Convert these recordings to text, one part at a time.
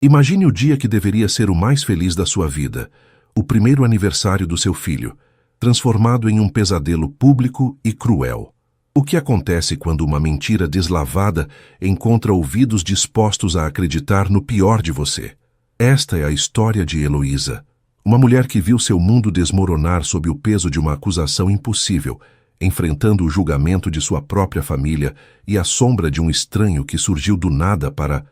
Imagine o dia que deveria ser o mais feliz da sua vida, o primeiro aniversário do seu filho, transformado em um pesadelo público e cruel. O que acontece quando uma mentira deslavada encontra ouvidos dispostos a acreditar no pior de você? Esta é a história de Heloísa, uma mulher que viu seu mundo desmoronar sob o peso de uma acusação impossível, enfrentando o julgamento de sua própria família e a sombra de um estranho que surgiu do nada para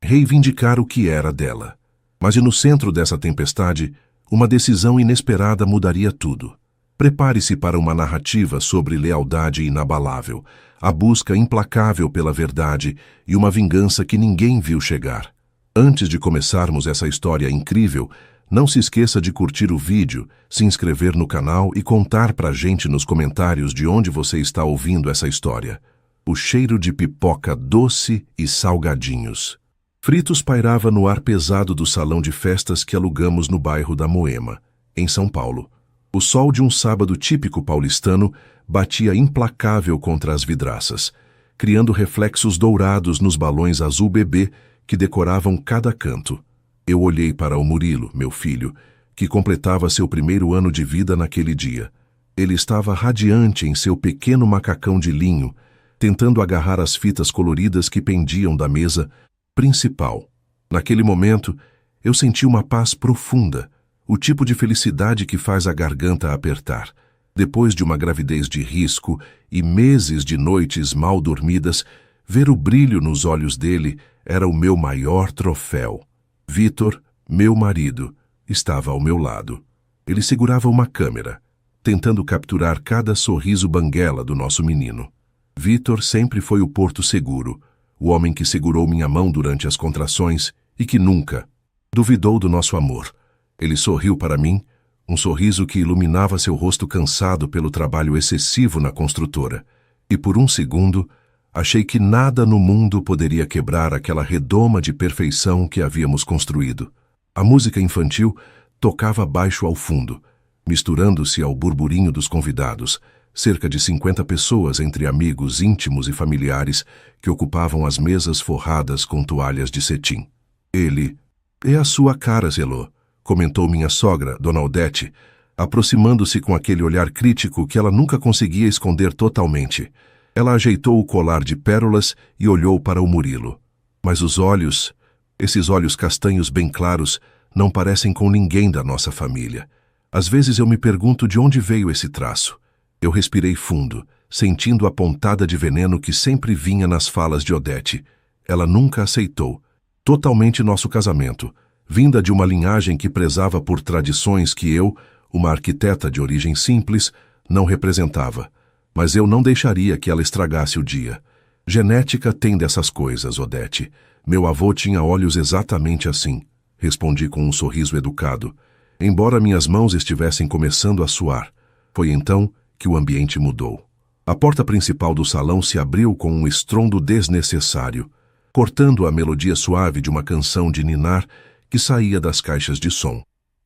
reivindicar o que era dela. Mas no centro dessa tempestade, uma decisão inesperada mudaria tudo. Prepare-se para uma narrativa sobre lealdade inabalável, a busca implacável pela verdade e uma vingança que ninguém viu chegar. Antes de começarmos essa história incrível, não se esqueça de curtir o vídeo, se inscrever no canal e contar pra gente nos comentários de onde você está ouvindo essa história. O cheiro de pipoca doce e salgadinhos fritos pairava no ar pesado do salão de festas que alugamos no bairro da Moema, em São Paulo. O sol de um sábado típico paulistano batia implacável contra as vidraças, criando reflexos dourados nos balões azul bebê que decoravam cada canto. Eu olhei para o Murilo, meu filho, que completava seu primeiro ano de vida naquele dia. Ele estava radiante em seu pequeno macacão de linho, tentando agarrar as fitas coloridas que pendiam da mesa principal. Naquele momento, eu senti uma paz profunda, o tipo de felicidade que faz a garganta apertar. Depois de uma gravidez de risco e meses de noites mal dormidas, ver o brilho nos olhos dele era o meu maior troféu. Vitor, meu marido, estava ao meu lado. Ele segurava uma câmera, tentando capturar cada sorriso banguela do nosso menino. Vitor sempre foi o porto seguro, o homem que segurou minha mão durante as contrações e que nunca duvidou do nosso amor. Ele sorriu para mim, um sorriso que iluminava seu rosto cansado pelo trabalho excessivo na construtora. E por um segundo, achei que nada no mundo poderia quebrar aquela redoma de perfeição que havíamos construído. A música infantil tocava baixo ao fundo, misturando-se ao burburinho dos convidados, cerca de 50 pessoas entre amigos íntimos e familiares que ocupavam as mesas forradas com toalhas de cetim. Ele... "É a sua cara, Zelô", comentou minha sogra, Dona Odete, aproximando-se com aquele olhar crítico que ela nunca conseguia esconder totalmente. Ela ajeitou o colar de pérolas e olhou para o Murilo. Mas os olhos, esses olhos castanhos bem claros, não parecem com ninguém da nossa família. Às vezes eu me pergunto de onde veio esse traço. Eu respirei fundo, sentindo a pontada de veneno que sempre vinha nas falas de Odete. Ela nunca aceitou totalmente nosso casamento, vinda de uma linhagem que prezava por tradições que eu, uma arquiteta de origem simples, não representava. Mas eu não deixaria que ela estragasse o dia. Genética tem dessas coisas, Odete. Meu avô tinha olhos exatamente assim, respondi com um sorriso educado, embora minhas mãos estivessem começando a suar. Foi então que o ambiente mudou. A porta principal do salão se abriu com um estrondo desnecessário, cortando a melodia suave de uma canção de ninar que saía das caixas de som.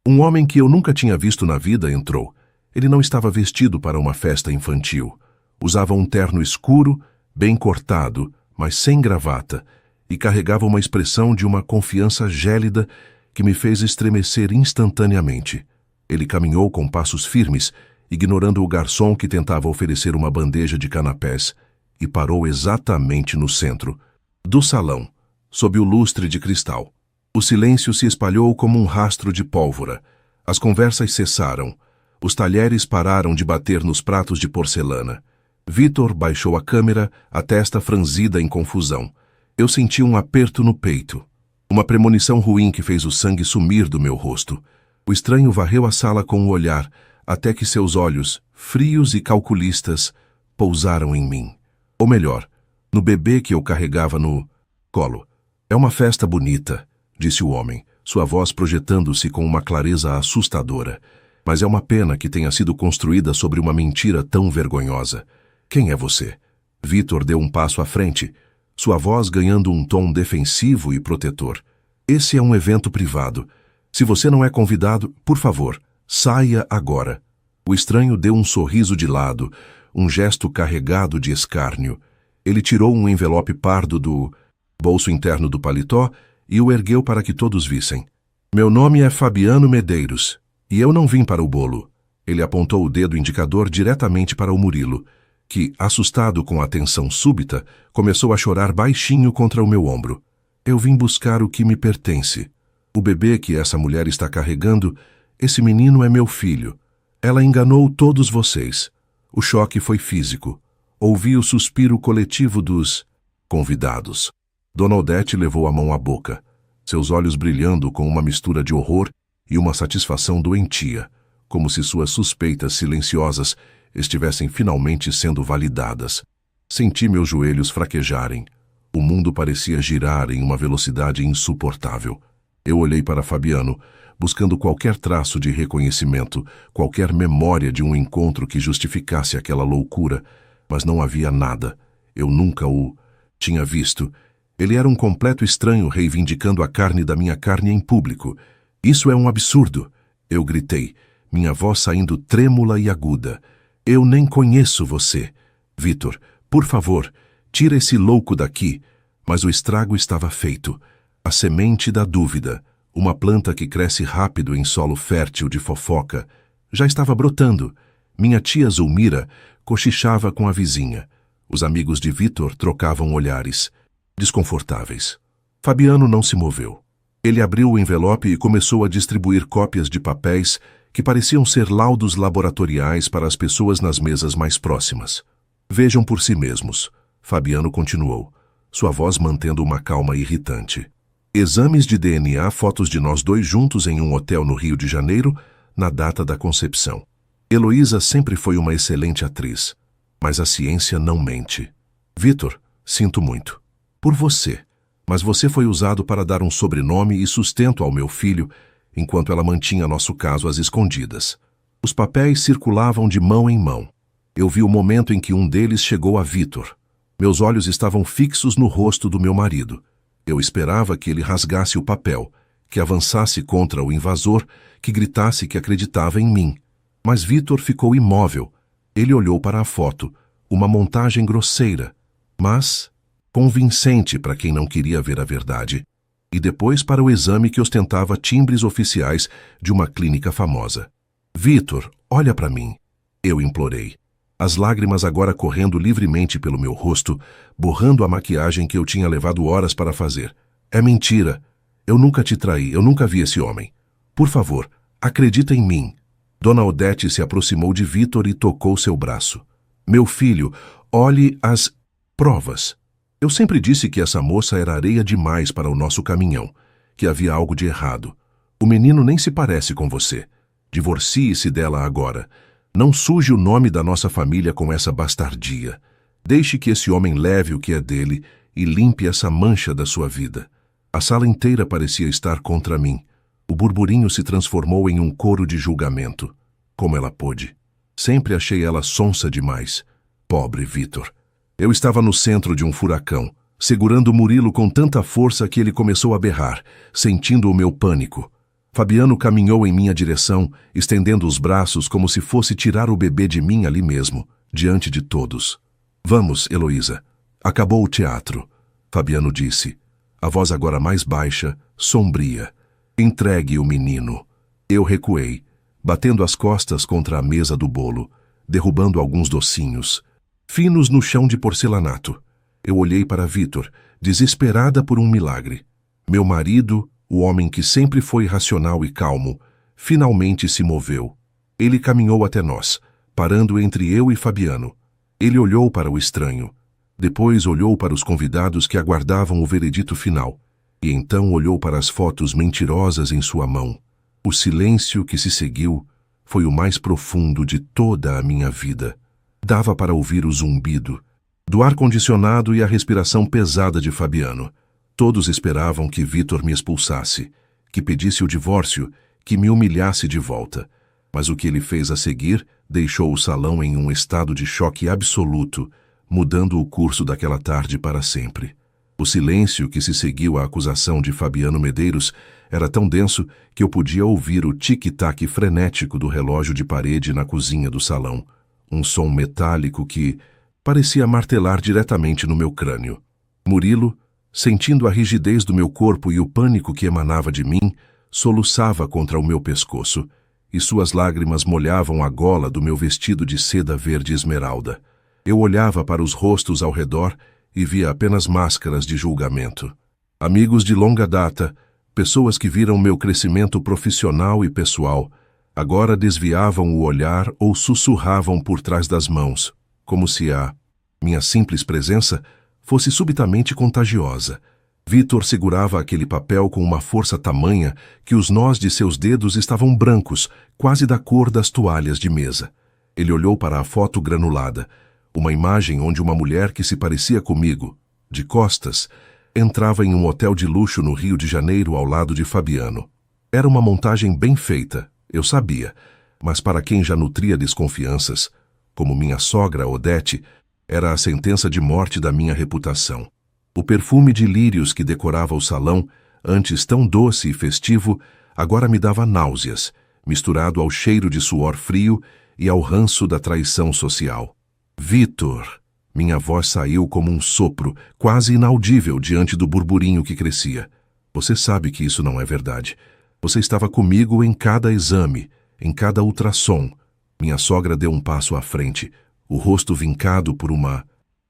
Um homem que eu nunca tinha visto na vida entrou. Ele não estava vestido para uma festa infantil. Usava um terno escuro, bem cortado, mas sem gravata, e carregava uma expressão de uma confiança gélida que me fez estremecer instantaneamente. Ele caminhou com passos firmes, ignorando o garçom que tentava oferecer uma bandeja de canapés, e parou exatamente no centro do salão, sob o lustre de cristal. O silêncio se espalhou como um rastro de pólvora. As conversas cessaram. Os talheres pararam de bater nos pratos de porcelana. Vitor baixou a câmera, a testa franzida em confusão. Eu senti um aperto no peito, uma premonição ruim que fez o sangue sumir do meu rosto. O estranho varreu a sala com o olhar, até que seus olhos, frios e calculistas, pousaram em mim. Ou melhor, no bebê que eu carregava no colo. "É uma festa bonita", disse o homem, sua voz projetando-se com uma clareza assustadora. "Mas é uma pena que tenha sido construída sobre uma mentira tão vergonhosa. Quem é você?" Vitor deu um passo à frente, sua voz ganhando um tom defensivo e protetor. "Esse é um evento privado. Se você não é convidado, por favor, saia agora." O estranho deu um sorriso de lado, um gesto carregado de escárnio. Ele tirou um envelope pardo do bolso interno do paletó e o ergueu para que todos vissem. Meu nome é Fabiano Medeiros, e eu não vim para o bolo. Ele apontou o dedo indicador diretamente para o Murilo, que, assustado com a tensão súbita, começou a chorar baixinho contra o meu ombro. Eu vim buscar o que me pertence. O bebê que essa mulher está carregando, esse menino é meu filho. Ela enganou todos vocês. O choque foi físico. Ouvi o suspiro coletivo dos convidados. Dona Odete levou a mão à boca, seus olhos brilhando com uma mistura de horror e uma satisfação doentia, como se suas suspeitas silenciosas estivessem finalmente sendo validadas. Senti meus joelhos fraquejarem. O mundo parecia girar em uma velocidade insuportável. Eu olhei para Fabiano, buscando qualquer traço de reconhecimento, qualquer memória de um encontro que justificasse aquela loucura, mas não havia nada. Eu nunca o tinha visto. Ele era um completo estranho reivindicando a carne da minha carne em público. Isso é um absurdo, eu gritei, minha voz saindo trêmula e aguda. Eu nem conheço você. Vitor, por favor, tira esse louco daqui. Mas o estrago estava feito. A semente da dúvida, uma planta que cresce rápido em solo fértil de fofoca, já estava brotando. Minha tia Zulmira cochichava com a vizinha. Os amigos de Vitor trocavam olhares, desconfortáveis. Fabiano não se moveu. Ele abriu o envelope e começou a distribuir cópias de papéis que pareciam ser laudos laboratoriais para as pessoas nas mesas mais próximas. Vejam por si mesmos, Fabiano continuou, sua voz mantendo uma calma irritante. Exames de DNA, fotos de nós dois juntos em um hotel no Rio de Janeiro, na data da concepção. Heloísa sempre foi uma excelente atriz, mas a ciência não mente. Vitor, sinto muito. Por você. Mas você foi usado para dar um sobrenome e sustento ao meu filho, enquanto ela mantinha nosso caso às escondidas. Os papéis circulavam de mão em mão. Eu vi o momento em que um deles chegou a Vitor. Meus olhos estavam fixos no rosto do meu marido. Eu esperava que ele rasgasse o papel, que avançasse contra o invasor, que gritasse que acreditava em mim. Mas Vitor ficou imóvel. Ele olhou para a foto, uma montagem grosseira, mas convincente para quem não queria ver a verdade, e depois para o exame que ostentava timbres oficiais de uma clínica famosa. Vitor, olha para mim, eu implorei, as lágrimas agora correndo livremente pelo meu rosto, borrando a maquiagem que eu tinha levado horas para fazer. É mentira. Eu nunca te traí, eu nunca vi esse homem. Por favor, acredita em mim. Dona Odete se aproximou de Vitor e tocou seu braço. Meu filho, olhe as provas. Eu sempre disse que essa moça era areia demais para o nosso caminhão, que havia algo de errado. O menino nem se parece com você. Divorcie-se dela agora. Não suje o nome da nossa família com essa bastardia. Deixe que esse homem leve o que é dele e limpe essa mancha da sua vida. A sala inteira parecia estar contra mim. O burburinho se transformou em um coro de julgamento. Como ela pôde? Sempre achei ela sonsa demais. Pobre Vitor. Eu estava no centro de um furacão, segurando Murilo com tanta força que ele começou a berrar, sentindo o meu pânico. Fabiano caminhou em minha direção, estendendo os braços como se fosse tirar o bebê de mim ali mesmo, diante de todos. Vamos, Heloísa. Acabou o teatro, Fabiano disse, a voz agora mais baixa, sombria. Entregue o menino. Eu recuei, batendo as costas contra a mesa do bolo, derrubando alguns docinhos, finos no chão de porcelanato. Eu olhei para Vitor, desesperada por um milagre. Meu marido, o homem que sempre foi racional e calmo, finalmente se moveu. Ele caminhou até nós, parando entre eu e Fabiano. Ele olhou para o estranho. Depois olhou para os convidados que aguardavam o veredito final. E então olhou para as fotos mentirosas em sua mão. O silêncio que se seguiu foi o mais profundo de toda a minha vida. Dava para ouvir o zumbido do ar-condicionado e a respiração pesada de Fabiano. Todos esperavam que Vitor me expulsasse, que pedisse o divórcio, que me humilhasse de volta. Mas o que ele fez a seguir deixou o salão em um estado de choque absoluto, mudando o curso daquela tarde para sempre. O silêncio que se seguiu à acusação de Fabiano Medeiros era tão denso que eu podia ouvir o tic-tac frenético do relógio de parede na cozinha do salão, um som metálico que parecia martelar diretamente no meu crânio. Murilo, Sentindo a rigidez do meu corpo e o pânico que emanava de mim, soluçava contra o meu pescoço, e suas lágrimas molhavam a gola do meu vestido de seda verde esmeralda. Eu olhava para os rostos ao redor e via apenas máscaras de julgamento. Amigos de longa data, pessoas que viram meu crescimento profissional e pessoal, agora desviavam o olhar ou sussurravam por trás das mãos, como se a minha simples presença fosse subitamente contagiosa. Vítor segurava aquele papel com uma força tamanha que os nós de seus dedos estavam brancos, quase da cor das toalhas de mesa. Ele olhou para a foto granulada, uma imagem onde uma mulher que se parecia comigo, de costas, entrava em um hotel de luxo no Rio de Janeiro ao lado de Fabiano. Era uma montagem bem feita, eu sabia, mas para quem já nutria desconfianças, como minha sogra Odete, era a sentença de morte da minha reputação. O perfume de lírios que decorava o salão, antes tão doce e festivo, agora me dava náuseas, misturado ao cheiro de suor frio e ao ranço da traição social. Vítor! Minha voz saiu como um sopro, quase inaudível diante do burburinho que crescia. Você sabe que isso não é verdade. Você estava comigo em cada exame, em cada ultrassom. Minha sogra deu um passo à frente, o rosto vincado por uma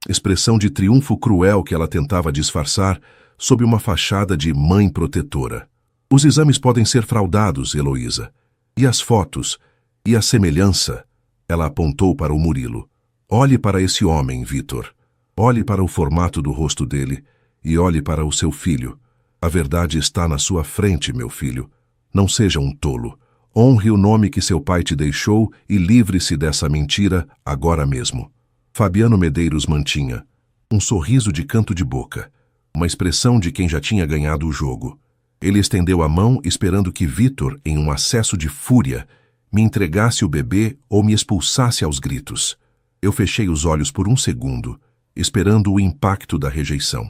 expressão de triunfo cruel que ela tentava disfarçar sob uma fachada de mãe protetora. Os exames podem ser fraudados, Heloísa. E as fotos? E a semelhança? Ela apontou para o Murilo. Olhe para esse homem, Vítor. Olhe para o formato do rosto dele e olhe para o seu filho. A verdade está na sua frente, meu filho. Não seja um tolo. Honre o nome que seu pai te deixou e livre-se dessa mentira agora mesmo. Fabiano Medeiros mantinha um sorriso de canto de boca, uma expressão de quem já tinha ganhado o jogo. Ele estendeu a mão esperando que Vítor, em um acesso de fúria, me entregasse o bebê ou me expulsasse aos gritos. Eu fechei os olhos por um segundo, esperando o impacto da rejeição.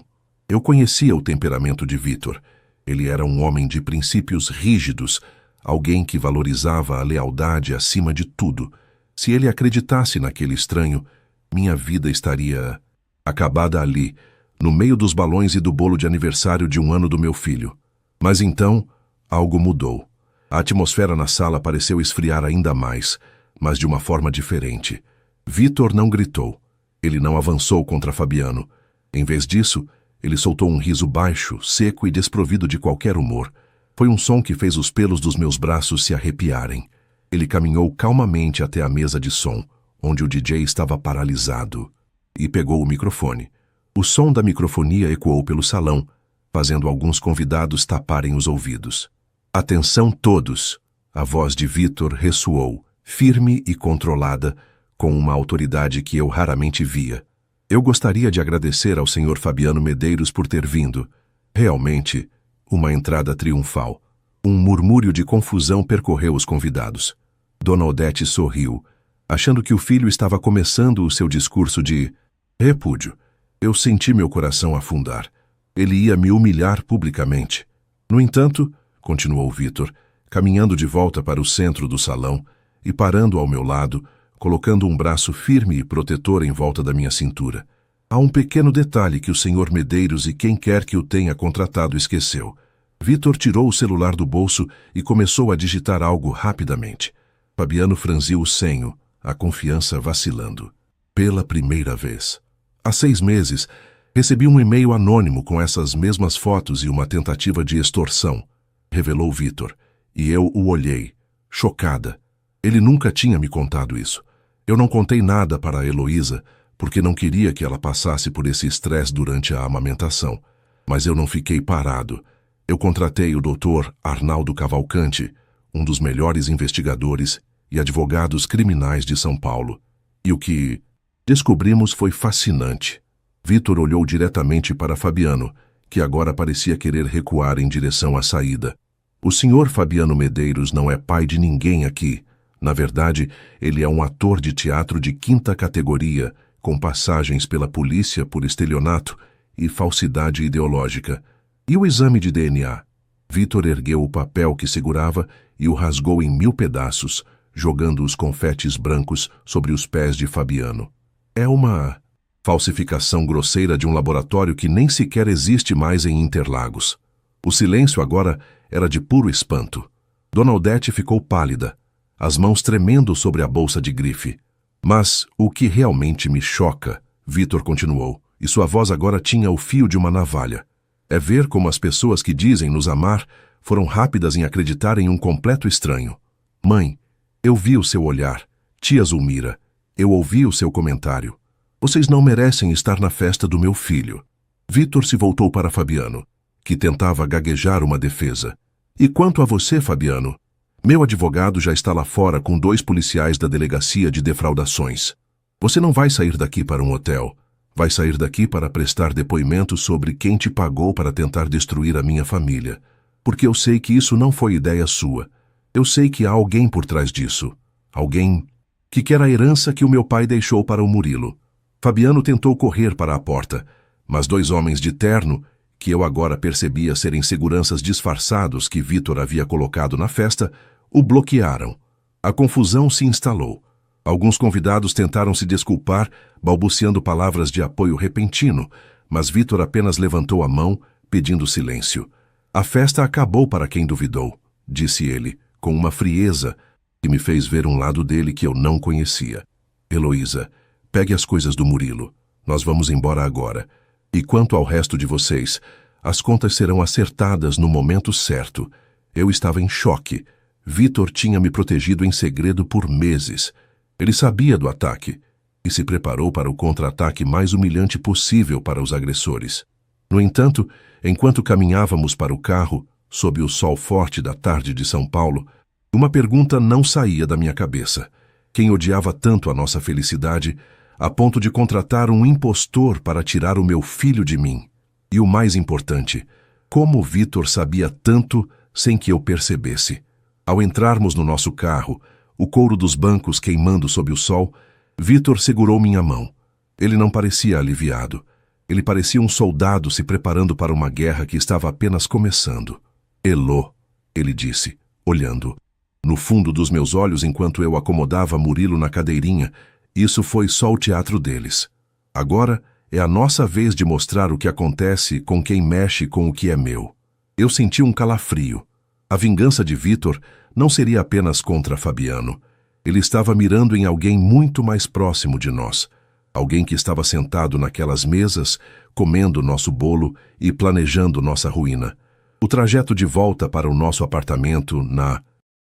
Eu conhecia o temperamento de Vítor. Ele era um homem de princípios rígidos, alguém que valorizava a lealdade acima de tudo. Se ele acreditasse naquele estranho, minha vida estaria acabada ali, no meio dos balões e do bolo de aniversário de 1 ano do meu filho. Mas então, algo mudou. A atmosfera na sala pareceu esfriar ainda mais, mas de uma forma diferente. Vítor não gritou. Ele não avançou contra Fabiano. Em vez disso, ele soltou um riso baixo, seco e desprovido de qualquer humor. Foi um som que fez os pelos dos meus braços se arrepiarem. Ele caminhou calmamente até a mesa de som, onde o DJ estava paralisado, e pegou o microfone. O som da microfonia ecoou pelo salão, fazendo alguns convidados taparem os ouvidos. Atenção todos! A voz de Vítor ressoou, firme e controlada, com uma autoridade que eu raramente via. Eu gostaria de agradecer ao Sr. Fabiano Medeiros por ter vindo. Realmente, uma entrada triunfal. Um murmúrio de confusão percorreu os convidados. Dona Odete sorriu, achando que o filho estava começando o seu discurso de repúdio. Eu senti meu coração afundar. Ele ia me humilhar publicamente. No entanto, continuou Vítor, caminhando de volta para o centro do salão e parando ao meu lado, colocando um braço firme e protetor em volta da minha cintura. Há um pequeno detalhe que o Sr. Medeiros e quem quer que o tenha contratado esqueceu. Vítor tirou o celular do bolso e começou a digitar algo rapidamente. Fabiano franziu o senho, a confiança vacilando. Pela primeira vez. Há 6 meses, recebi um e-mail anônimo com essas mesmas fotos e uma tentativa de extorsão, revelou Vítor, e eu o olhei, chocada. Ele nunca tinha me contado isso. Eu não contei nada para a Heloísa, porque não queria que ela passasse por esse estresse durante a amamentação. Mas eu não fiquei parado. Eu contratei o Dr. Arnaldo Cavalcante, um dos melhores investigadores e advogados criminais de São Paulo. E o que descobrimos foi fascinante. Vítor olhou diretamente para Fabiano, que agora parecia querer recuar em direção à saída. O senhor Fabiano Medeiros não é pai de ninguém aqui. Na verdade, ele é um ator de teatro de 5ª categoria, com passagens pela polícia por estelionato e falsidade ideológica. E o exame de DNA? Vítor ergueu o papel que segurava e o rasgou em 1000 pedaços, jogando os confetes brancos sobre os pés de Fabiano. É uma Falsificação grosseira de um laboratório que nem sequer existe mais em Interlagos. O silêncio agora era de puro espanto. Dona Odete ficou pálida, as mãos tremendo sobre a bolsa de grife. Mas o que realmente me choca, Vitor continuou, e sua voz agora tinha o fio de uma navalha, é ver como as pessoas que dizem nos amar foram rápidas em acreditar em um completo estranho. Mãe, eu vi o seu olhar. Tia Zulmira, eu ouvi o seu comentário. Vocês não merecem estar na festa do meu filho. Vitor se voltou para Fabiano, que tentava gaguejar uma defesa. E quanto a você, Fabiano? Meu advogado já está lá fora com 2 policiais da delegacia de defraudações. Você não vai sair daqui para um hotel. Vai sair daqui para prestar depoimento sobre quem te pagou para tentar destruir a minha família. Porque eu sei que isso não foi ideia sua. Eu sei que há alguém por trás disso. Alguém que quer a herança que o meu pai deixou para o Murilo. Fabiano tentou correr para a porta, mas 2 homens de terno, que eu agora percebia serem seguranças disfarçados que Vitor havia colocado na festa, o bloquearam. A confusão se instalou. Alguns convidados tentaram se desculpar, balbuciando palavras de apoio repentino, mas Vitor apenas levantou a mão, pedindo silêncio. A festa acabou para quem duvidou, disse ele, com uma frieza que me fez ver um lado dele que eu não conhecia. Heloísa, pegue as coisas do Murilo. Nós vamos embora agora. E quanto ao resto de vocês, as contas serão acertadas no momento certo. Eu estava em choque. Vitor tinha me protegido em segredo por meses. Ele sabia do ataque e se preparou para o contra-ataque mais humilhante possível para os agressores. No entanto, enquanto caminhávamos para o carro, sob o sol forte da tarde de São Paulo, uma pergunta não saía da minha cabeça. Quem odiava tanto a nossa felicidade, a ponto de contratar um impostor para tirar o meu filho de mim? E o mais importante, como Vitor sabia tanto sem que eu percebesse? Ao entrarmos no nosso carro, o couro dos bancos queimando sob o sol, Vitor segurou minha mão. Ele não parecia aliviado. Ele parecia um soldado se preparando para uma guerra que estava apenas começando. Elô, ele disse, olhando no fundo dos meus olhos enquanto eu acomodava Murilo na cadeirinha. Isso foi só o teatro deles. Agora é a nossa vez de mostrar o que acontece com quem mexe com o que é meu. Eu senti um calafrio. A vingança de Vitor não seria apenas contra Fabiano. Ele estava mirando em alguém muito mais próximo de nós. Alguém que estava sentado naquelas mesas, comendo nosso bolo e planejando nossa ruína. O trajeto de volta para o nosso apartamento na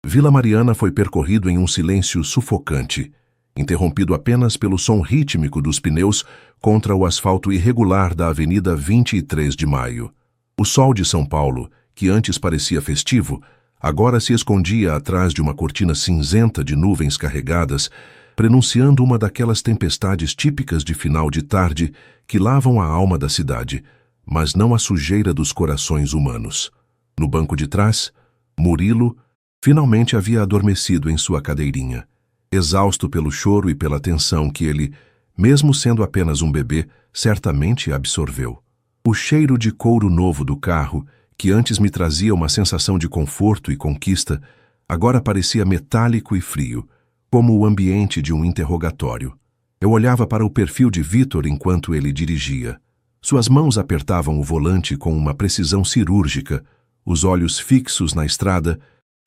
Vila Mariana foi percorrido em um silêncio sufocante, interrompido apenas pelo som rítmico dos pneus contra o asfalto irregular da Avenida 23 de Maio. O sol de São Paulo, que antes parecia festivo, agora se escondia atrás de uma cortina cinzenta de nuvens carregadas, prenunciando uma daquelas tempestades típicas de final de tarde que lavam a alma da cidade, mas não a sujeira dos corações humanos. No banco de trás, Murilo finalmente havia adormecido em sua cadeirinha, exausto pelo choro e pela tensão que ele, mesmo sendo apenas um bebê, certamente absorveu. O cheiro de couro novo do carro, que antes me trazia uma sensação de conforto e conquista, agora parecia metálico e frio, como o ambiente de um interrogatório. Eu olhava para o perfil de Vitor enquanto ele dirigia. Suas mãos apertavam o volante com uma precisão cirúrgica, os olhos fixos na estrada,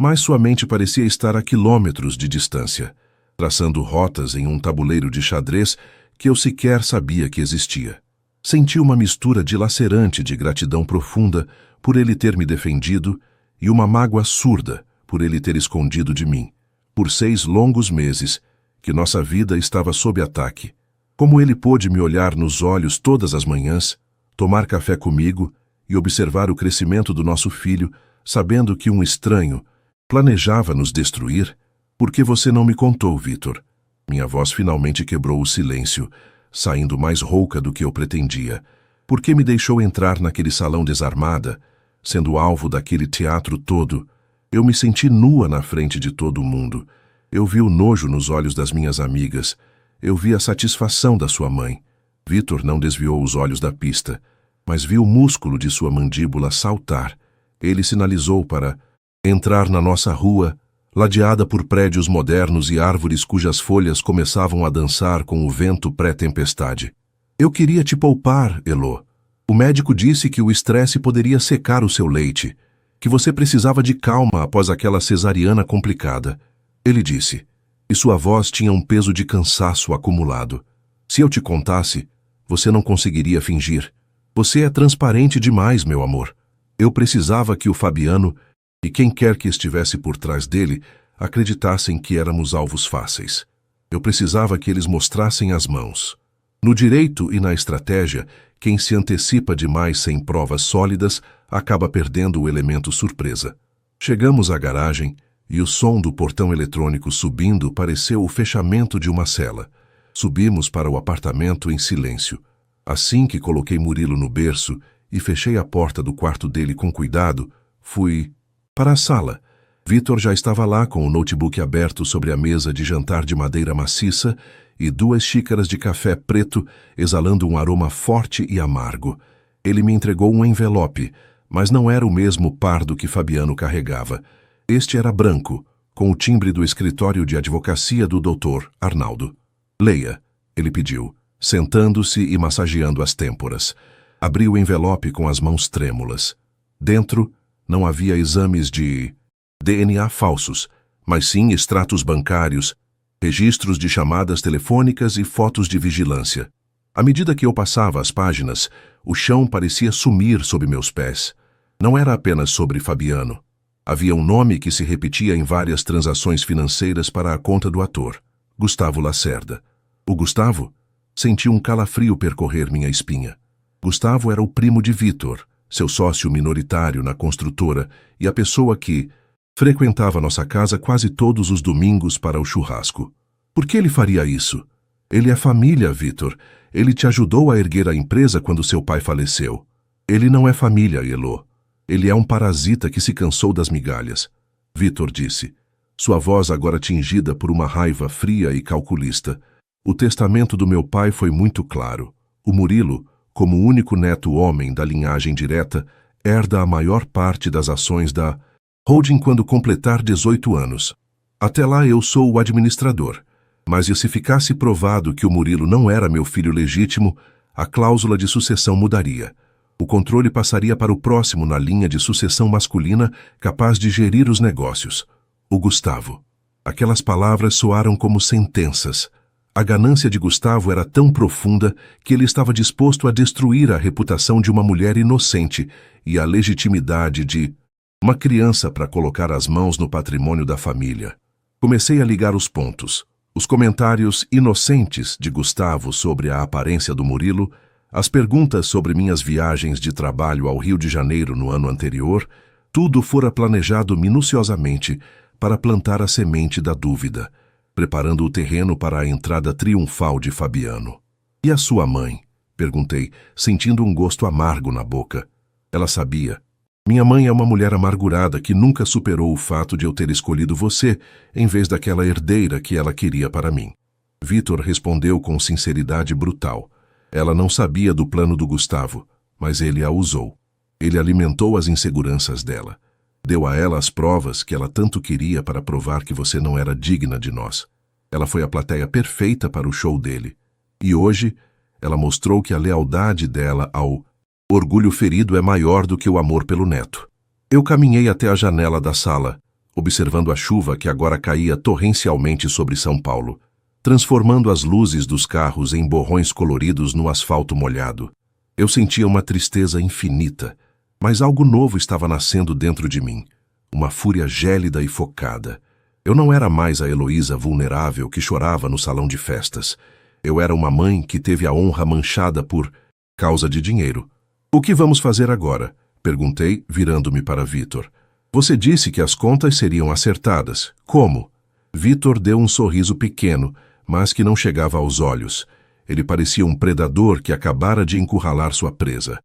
mas sua mente parecia estar a quilômetros de distância, traçando rotas em um tabuleiro de xadrez que eu sequer sabia que existia. Senti uma mistura dilacerante de gratidão profunda por ele ter me defendido e uma mágoa surda por ele ter escondido de mim, por 6 longos meses, que nossa vida estava sob ataque. Como ele pôde me olhar nos olhos todas as manhãs, tomar café comigo e observar o crescimento do nosso filho, sabendo que um estranho planejava nos destruir? Por que você não me contou, Vitor? Minha voz finalmente quebrou o silêncio, saindo mais rouca do que eu pretendia. Por que me deixou entrar naquele salão desarmada, sendo alvo daquele teatro todo? Eu me senti nua na frente de todo mundo. Eu vi o nojo nos olhos das minhas amigas. Eu vi a satisfação da sua mãe. Vitor não desviou os olhos da pista, mas viu o músculo de sua mandíbula saltar. Ele sinalizou para entrar na nossa rua, ladeada por prédios modernos e árvores cujas folhas começavam a dançar com o vento pré-tempestade. Eu queria te poupar, Elô. O médico disse que o estresse poderia secar o seu leite, que você precisava de calma após aquela cesariana complicada. Ele disse, e sua voz tinha um peso de cansaço acumulado. Se eu te contasse, você não conseguiria fingir. Você é transparente demais, meu amor. Eu precisava que o Fabiano e quem quer que estivesse por trás dele acreditassem que éramos alvos fáceis. Eu precisava que eles mostrassem as mãos. No direito e na estratégia, quem se antecipa demais sem provas sólidas acaba perdendo o elemento surpresa. Chegamos à garagem e o som do portão eletrônico subindo pareceu o fechamento de uma cela. Subimos para o apartamento em silêncio. Assim que coloquei Murilo no berço e fechei a porta do quarto dele com cuidado, fui para a sala. Vitor já estava lá com o notebook aberto sobre a mesa de jantar de madeira maciça e 2 xícaras de café preto exalando um aroma forte e amargo. Ele me entregou um envelope, mas não era o mesmo pardo que Fabiano carregava. Este era branco, com o timbre do escritório de advocacia do Dr. Arnaldo. Leia, ele pediu, sentando-se e massageando as têmporas. Abri o envelope com as mãos trêmulas. Dentro, não havia exames de DNA falsos, mas sim extratos bancários, registros de chamadas telefônicas e fotos de vigilância. À medida que eu passava as páginas, o chão parecia sumir sob meus pés. Não era apenas sobre Fabiano. Havia um nome que se repetia em várias transações financeiras para a conta do ator, Gustavo Lacerda. O Gustavo? Senti um calafrio percorrer minha espinha. Gustavo era o primo de Vitor, seu sócio minoritário na construtora e a pessoa que frequentava nossa casa quase todos os domingos para o churrasco. Por que ele faria isso? Ele é família, Vitor. Ele te ajudou a erguer a empresa quando seu pai faleceu. Ele não é família, Elô. Ele é um parasita que se cansou das migalhas. Vitor disse, sua voz agora tingida por uma raiva fria e calculista. O testamento do meu pai foi muito claro. O Murilo, como único neto homem da linhagem direta, herda a maior parte das ações da holding quando completar 18 anos. Até lá eu sou o administrador. Mas e se ficasse provado que o Murilo não era meu filho legítimo, a cláusula de sucessão mudaria. O controle passaria para o próximo na linha de sucessão masculina capaz de gerir os negócios. O Gustavo. Aquelas palavras soaram como sentenças. A ganância de Gustavo era tão profunda que ele estava disposto a destruir a reputação de uma mulher inocente e a legitimidade de uma criança para colocar as mãos no patrimônio da família. Comecei a ligar os pontos. Os comentários inocentes de Gustavo sobre a aparência do Murilo, as perguntas sobre minhas viagens de trabalho ao Rio de Janeiro no ano anterior, tudo fora planejado minuciosamente para plantar a semente da dúvida, preparando o terreno para a entrada triunfal de Fabiano. E a sua mãe? Perguntei, sentindo um gosto amargo na boca. Ela sabia. Minha mãe é uma mulher amargurada que nunca superou o fato de eu ter escolhido você em vez daquela herdeira que ela queria para mim. Vitor respondeu com sinceridade brutal. Ela não sabia do plano do Gustavo, mas ele a usou. Ele alimentou as inseguranças dela. Deu a ela as provas que ela tanto queria para provar que você não era digna de nós. Ela foi a plateia perfeita para o show dele. E hoje, ela mostrou que a lealdade dela ao orgulho ferido é maior do que o amor pelo neto. Eu caminhei até a janela da sala, observando a chuva que agora caía torrencialmente sobre São Paulo, transformando as luzes dos carros em borrões coloridos no asfalto molhado. Eu sentia uma tristeza infinita, mas algo novo estava nascendo dentro de mim, uma fúria gélida e focada. Eu não era mais a Heloísa vulnerável que chorava no salão de festas. Eu era uma mãe que teve a honra manchada por causa de dinheiro. O que vamos fazer agora? Perguntei, virando-me para Vitor. Você disse que as contas seriam acertadas. Como? Vitor deu um sorriso pequeno, mas que não chegava aos olhos. Ele parecia um predador que acabara de encurralar sua presa.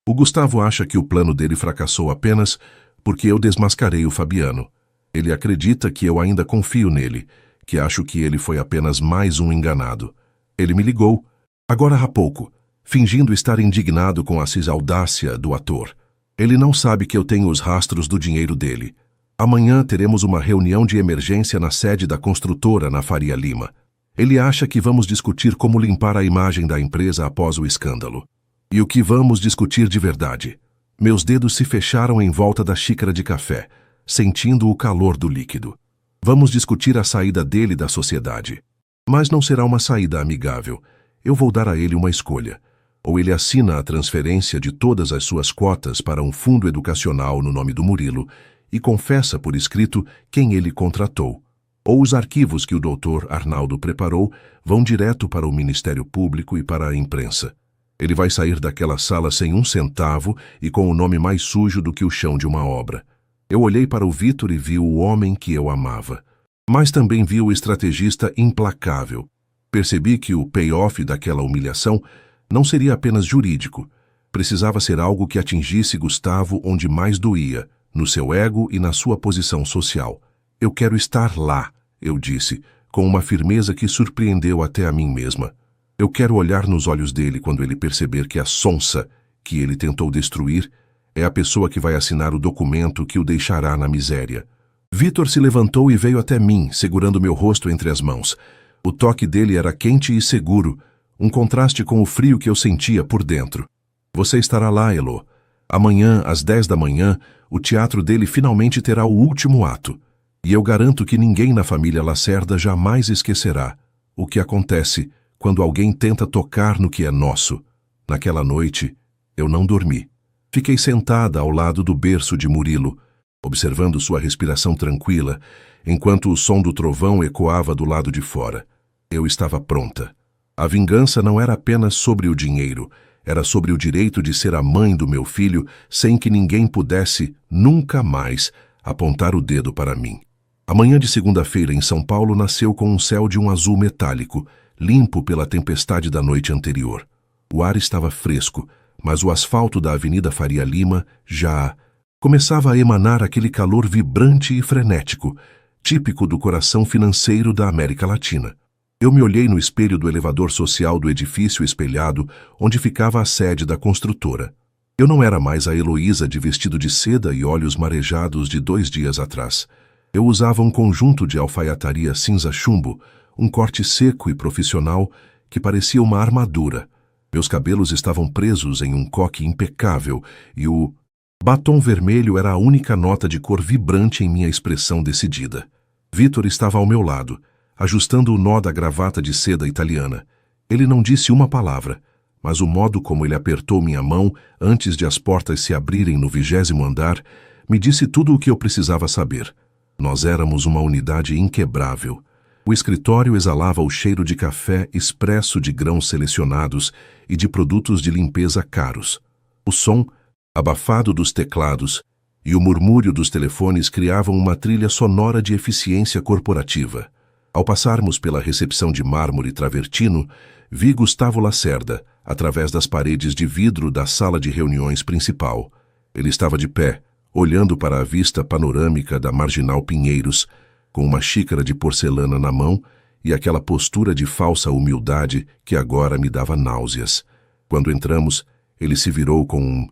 O Gustavo acha que o plano dele fracassou apenas porque eu desmascarei o Fabiano. Ele acredita que eu ainda confio nele, que acho que ele foi apenas mais um enganado. Ele me ligou, agora há pouco, fingindo estar indignado com a audácia do ator. Ele não sabe que eu tenho os rastros do dinheiro dele. Amanhã teremos uma reunião de emergência na sede da construtora na Faria Lima. Ele acha que vamos discutir como limpar a imagem da empresa após o escândalo. E o que vamos discutir de verdade? Meus dedos se fecharam em volta da xícara de café, sentindo o calor do líquido. Vamos discutir a saída dele da sociedade. Mas não será uma saída amigável. Eu vou dar a ele uma escolha. Ou ele assina a transferência de todas as suas cotas para um fundo educacional no nome do Murilo e confessa por escrito quem ele contratou. Ou os arquivos que o Dr. Arnaldo preparou vão direto para o Ministério Público e para a imprensa. Ele vai sair daquela sala sem um centavo e com o nome mais sujo do que o chão de uma obra. Eu olhei para o Vitor e vi o homem que eu amava. Mas também vi o estrategista implacável. Percebi que o payoff daquela humilhação não seria apenas jurídico. Precisava ser algo que atingisse Gustavo onde mais doía, no seu ego e na sua posição social. Eu quero estar lá, eu disse, com uma firmeza que surpreendeu até a mim mesma. Eu quero olhar nos olhos dele quando ele perceber que a sonsa que ele tentou destruir é a pessoa que vai assinar o documento que o deixará na miséria. Vitor se levantou e veio até mim, segurando meu rosto entre as mãos. O toque dele era quente e seguro, um contraste com o frio que eu sentia por dentro. Você estará lá, Elo. Amanhã, às 10 da manhã, o teatro dele finalmente terá o último ato. E eu garanto que ninguém na família Lacerda jamais esquecerá o que acontece quando alguém tenta tocar no que é nosso. Naquela noite, eu não dormi. Fiquei sentada ao lado do berço de Murilo, observando sua respiração tranquila, enquanto o som do trovão ecoava do lado de fora. Eu estava pronta. A vingança não era apenas sobre o dinheiro, era sobre o direito de ser a mãe do meu filho sem que ninguém pudesse, nunca mais, apontar o dedo para mim. A manhã de segunda-feira em São Paulo nasceu com um céu de um azul metálico, limpo pela tempestade da noite anterior. O ar estava fresco, mas o asfalto da Avenida Faria Lima já começava a emanar aquele calor vibrante e frenético, típico do coração financeiro da América Latina. Eu me olhei no espelho do elevador social do edifício espelhado, onde ficava a sede da construtora. Eu não era mais a Heloísa de vestido de seda e olhos marejados de 2 dias atrás. Eu usava um conjunto de alfaiataria cinza chumbo, um corte seco e profissional que parecia uma armadura. Meus cabelos estavam presos em um coque impecável e o batom vermelho era a única nota de cor vibrante em minha expressão decidida. Vitor estava ao meu lado, ajustando o nó da gravata de seda italiana. Ele não disse uma palavra, mas o modo como ele apertou minha mão antes de as portas se abrirem no 20º andar me disse tudo o que eu precisava saber. Nós éramos uma unidade inquebrável. O escritório exalava o cheiro de café expresso de grãos selecionados e de produtos de limpeza caros. O som, abafado dos teclados, e o murmúrio dos telefones criavam uma trilha sonora de eficiência corporativa. Ao passarmos pela recepção de mármore travertino, vi Gustavo Lacerda, através das paredes de vidro da sala de reuniões principal. Ele estava de pé, olhando para a vista panorâmica da Marginal Pinheiros, com uma xícara de porcelana na mão e aquela postura de falsa humildade que agora me dava náuseas. Quando entramos, ele se virou com um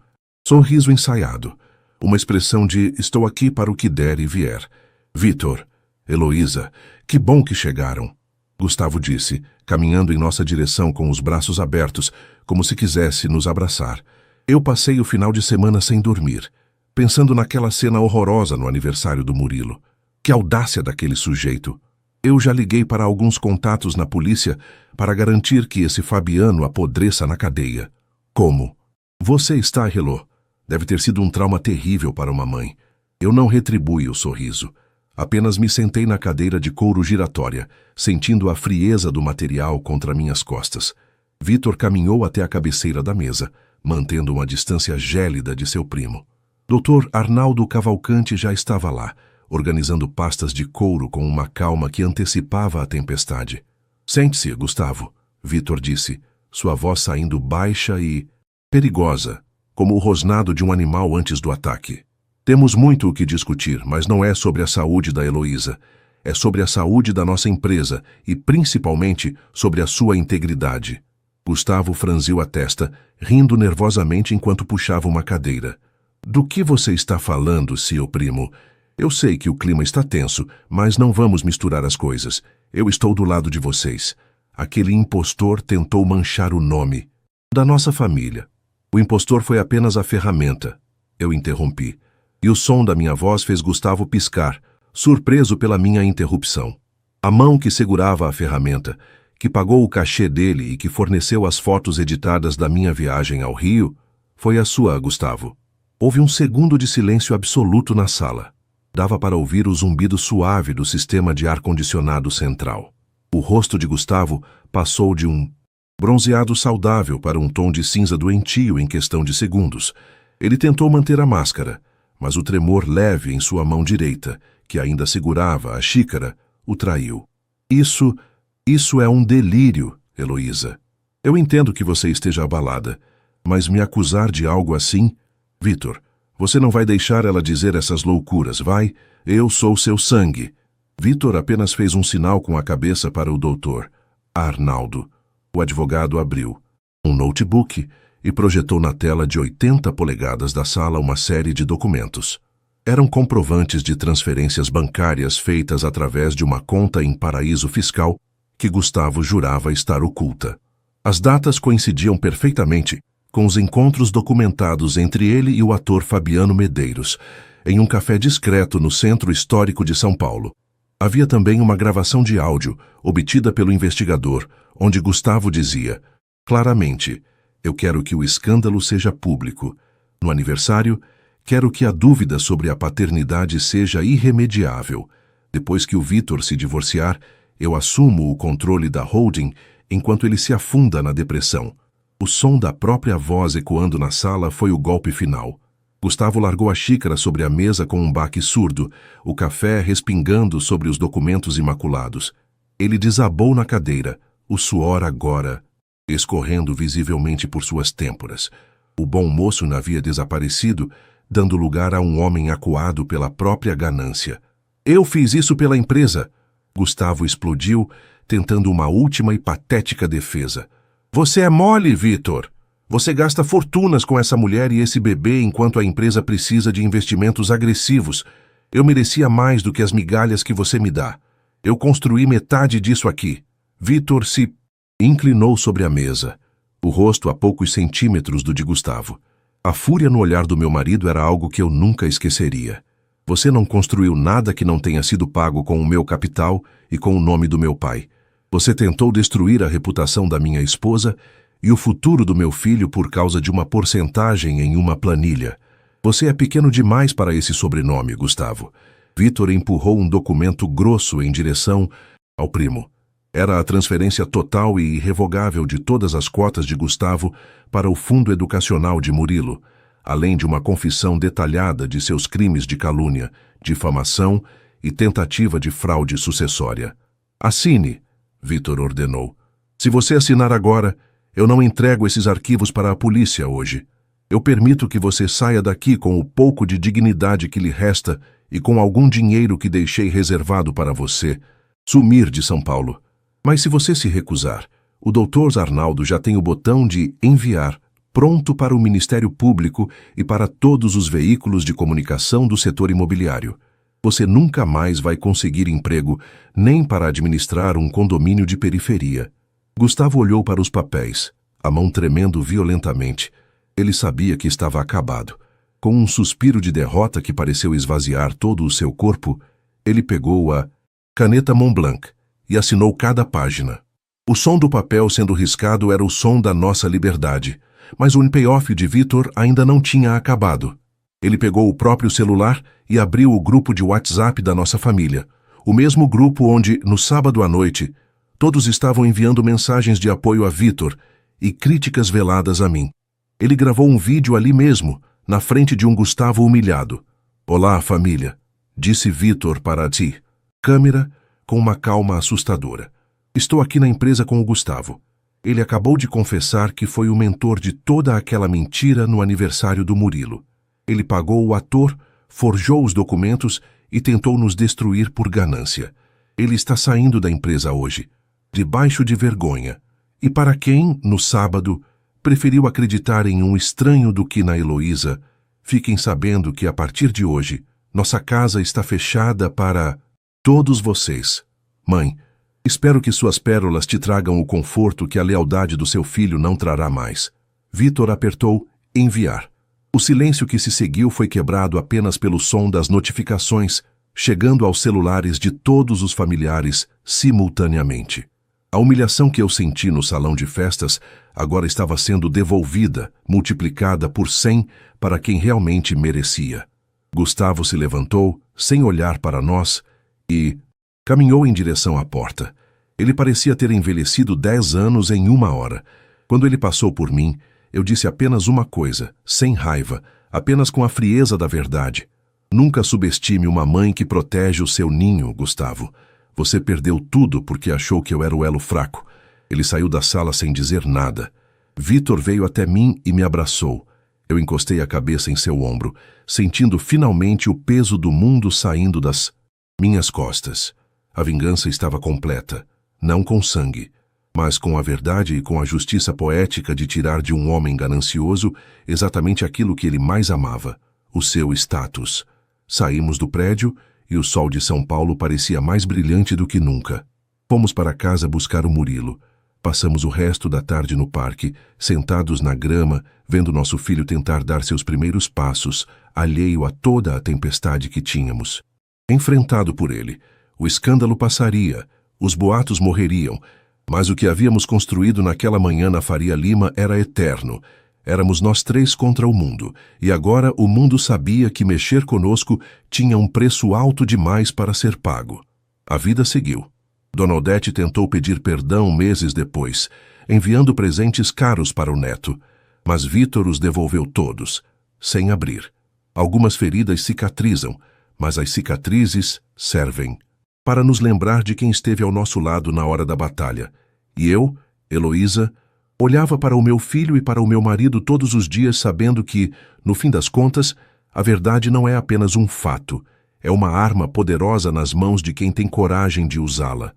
sorriso ensaiado, uma expressão de estou aqui para o que der e vier. Vitor, Heloísa, que bom que chegaram, Gustavo disse, caminhando em nossa direção com os braços abertos, como se quisesse nos abraçar. Eu passei o final de semana sem dormir, pensando naquela cena horrorosa no aniversário do Murilo. Que audácia daquele sujeito! Eu já liguei para alguns contatos na polícia para garantir que esse Fabiano apodreça na cadeia. Como? Você está, Helô. Deve ter sido um trauma terrível para uma mãe. Eu não retribuí o sorriso. Apenas me sentei na cadeira de couro giratória, sentindo a frieza do material contra minhas costas. Vitor caminhou até a cabeceira da mesa, mantendo uma distância gélida de seu primo. Dr. Arnaldo Cavalcante já estava lá, organizando pastas de couro com uma calma que antecipava a tempestade. Sente-se, Gustavo, Vitor disse, sua voz saindo baixa e perigosa, como o rosnado de um animal antes do ataque. Temos muito o que discutir, mas não é sobre a saúde da Heloísa. É sobre a saúde da nossa empresa e, principalmente, sobre a sua integridade. Gustavo franziu a testa, rindo nervosamente enquanto puxava uma cadeira. Do que você está falando, seu primo? Eu sei que o clima está tenso, mas não vamos misturar as coisas. Eu estou do lado de vocês. Aquele impostor tentou manchar o nome da nossa família. O impostor foi apenas a ferramenta. Eu interrompi. E o som da minha voz fez Gustavo piscar, surpreso pela minha interrupção. A mão que segurava a ferramenta, que pagou o cachê dele e que forneceu as fotos editadas da minha viagem ao Rio, foi a sua, Gustavo. Houve um segundo de silêncio absoluto na sala. Dava para ouvir o zumbido suave do sistema de ar-condicionado central. O rosto de Gustavo passou de um bronzeado saudável para um tom de cinza doentio em questão de segundos. Ele tentou manter a máscara, mas o tremor leve em sua mão direita, que ainda segurava a xícara, o traiu. Isso é um delírio, Heloísa. Eu entendo que você esteja abalada, mas me acusar de algo assim... Vitor, você não vai deixar ela dizer essas loucuras, vai? Eu sou seu sangue. Vitor apenas fez um sinal com a cabeça para o doutor Arnaldo. O advogado abriu um notebook e projetou na tela de 80 polegadas da sala uma série de documentos. Eram comprovantes de transferências bancárias feitas através de uma conta em paraíso fiscal que Gustavo jurava estar oculta. As datas coincidiam perfeitamente com os encontros documentados entre ele e o ator Fabiano Medeiros, em um café discreto no centro histórico de São Paulo. Havia também uma gravação de áudio, obtida pelo investigador, onde Gustavo dizia, claramente, eu quero que o escândalo seja público. No aniversário, quero que a dúvida sobre a paternidade seja irremediável. Depois que o Vitor se divorciar, eu assumo o controle da holding enquanto ele se afunda na depressão. O som da própria voz ecoando na sala foi o golpe final. Gustavo largou a xícara sobre a mesa com um baque surdo, o café respingando sobre os documentos imaculados. Ele desabou na cadeira, o suor agora escorrendo visivelmente por suas têmporas. O bom moço havia desaparecido, dando lugar a um homem acuado pela própria ganância. Eu fiz isso pela empresa! Gustavo explodiu, tentando uma última e patética defesa. Você é mole, Vitor! Você gasta fortunas com essa mulher e esse bebê enquanto a empresa precisa de investimentos agressivos. Eu merecia mais do que as migalhas que você me dá. Eu construí metade disso aqui. Vitor se inclinou sobre a mesa, o rosto a poucos centímetros do de Gustavo. A fúria no olhar do meu marido era algo que eu nunca esqueceria. Você não construiu nada que não tenha sido pago com o meu capital e com o nome do meu pai. Você tentou destruir a reputação da minha esposa e o futuro do meu filho por causa de uma porcentagem em uma planilha. Você é pequeno demais para esse sobrenome, Gustavo. Vitor empurrou um documento grosso em direção ao primo. Era a transferência total e irrevogável de todas as cotas de Gustavo para o fundo educacional de Murilo, além de uma confissão detalhada de seus crimes de calúnia, difamação e tentativa de fraude sucessória. Assine, Vitor ordenou. Se você assinar agora, eu não entrego esses arquivos para a polícia hoje. Eu permito que você saia daqui com o pouco de dignidade que lhe resta e com algum dinheiro que deixei reservado para você. Sumir de São Paulo. Mas se você se recusar, o Dr. Arnaldo já tem o botão de enviar pronto para o Ministério Público e para todos os veículos de comunicação do setor imobiliário. Você nunca mais vai conseguir emprego, nem para administrar um condomínio de periferia. Gustavo olhou para os papéis, a mão tremendo violentamente. Ele sabia que estava acabado. Com um suspiro de derrota que pareceu esvaziar todo o seu corpo, ele pegou a caneta Montblanc e assinou cada página. O som do papel sendo riscado era o som da nossa liberdade, mas o payoff de Vitor ainda não tinha acabado. Ele pegou o próprio celular e abriu o grupo de WhatsApp da nossa família, o mesmo grupo onde, no sábado à noite, todos estavam enviando mensagens de apoio a Vitor e críticas veladas a mim. Ele gravou um vídeo ali mesmo, na frente de um Gustavo humilhado. Olá, família, disse Vitor para ti. Câmera, com uma calma assustadora. Estou aqui na empresa com o Gustavo. Ele acabou de confessar que foi o mentor de toda aquela mentira no aniversário do Murilo. Ele pagou o ator, forjou os documentos e tentou nos destruir por ganância. Ele está saindo da empresa hoje, debaixo de vergonha. E para quem, no sábado, preferiu acreditar em um estranho do que na Heloísa, fiquem sabendo que a partir de hoje, Nossa casa está fechada para todos vocês. Mãe, espero que suas pérolas te tragam o conforto que a lealdade do seu filho não trará mais. Vitor apertou enviar. O silêncio que se seguiu foi quebrado apenas pelo som das notificações, chegando aos celulares de todos os familiares simultaneamente. A humilhação que eu senti no salão de festas agora estava sendo devolvida, multiplicada por 100 para quem realmente merecia. Gustavo se levantou, sem olhar para nós, e caminhou em direção à porta. Ele parecia ter envelhecido 10 anos em 1 hora. Quando ele passou por mim, eu disse apenas uma coisa, sem raiva, apenas com a frieza da verdade. Nunca subestime uma mãe que protege o seu ninho, Gustavo. Você perdeu tudo porque achou que eu era o elo fraco. Ele saiu da sala sem dizer nada. Vitor veio até mim e me abraçou. Eu encostei a cabeça em seu ombro, sentindo finalmente o peso do mundo saindo das minhas costas. A vingança estava completa, não com sangue, mas com a verdade e com a justiça poética de tirar de um homem ganancioso exatamente aquilo que ele mais amava, o seu status. Saímos do prédio e o sol de São Paulo parecia mais brilhante do que nunca. Fomos para casa buscar o Murilo. Passamos o resto da tarde no parque, sentados na grama, vendo nosso filho tentar dar seus primeiros passos, alheio a toda a tempestade que tínhamos enfrentado por ele. O escândalo passaria, os boatos morreriam, mas o que havíamos construído naquela manhã na Faria Lima era eterno. Éramos nós 3 contra o mundo, e agora o mundo sabia que mexer conosco tinha um preço alto demais para ser pago. A vida seguiu. Dona Odete tentou pedir perdão meses depois, enviando presentes caros para o neto, mas Vitor os devolveu todos, sem abrir. Algumas feridas cicatrizam, mas as cicatrizes servem para nos lembrar de quem esteve ao nosso lado na hora da batalha. E eu, Heloísa, olhava para o meu filho e para o meu marido todos os dias sabendo que, no fim das contas, a verdade não é apenas um fato, é uma arma poderosa nas mãos de quem tem coragem de usá-la.